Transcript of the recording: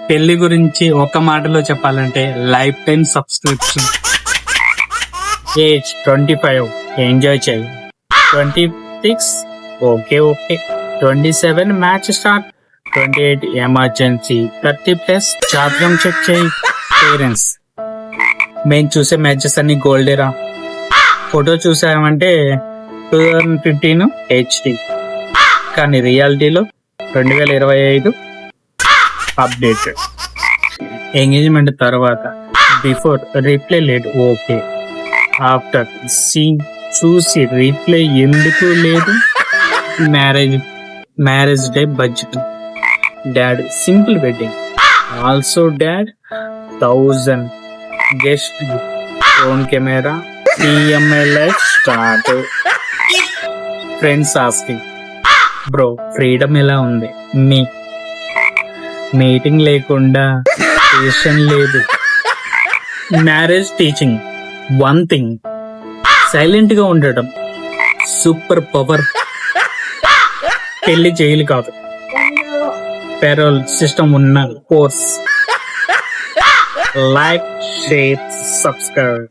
పెళ్లి గురించి ఒక మాటలో చెప్పాలంటే life time subscription. Age 25 enjoy చేయి. 26 ఓకే. 27 match start. 28 ఎమర్జెన్సీ. 30+ జాతకం చెక్ చేయి. పేరెంట్స్, మేము చూసే మ్యాచెస్ అన్ని గోల్డేరా. ఫోటో చూసామంటే 2015 HD, కానీ రియాలిటీలో 2025 అప్డేట్. ఎంగేజ్మెంట్ తర్వాత బిఫోర్ రీప్లే లేదు ఓకే. ఆఫ్టర్ సీన్ చూసి రీప్లే ఎందుకు లేదు. Marriage day budget. Dad simple wedding. Also dad 1000 guest. Phone camera. TMI life start. Friends asking, bro freedom ఎలా ఉంది? మీటింగ్ లేకుండా పేషన్ లేదు. Marriage teaching one thing, silent గా ఉండటం సూపర్ పవర్. పెళ్లి జైలు కాదు, పెరోల్ సిస్టమ్ ఉన్న కోర్స్. Like, share, subscribe.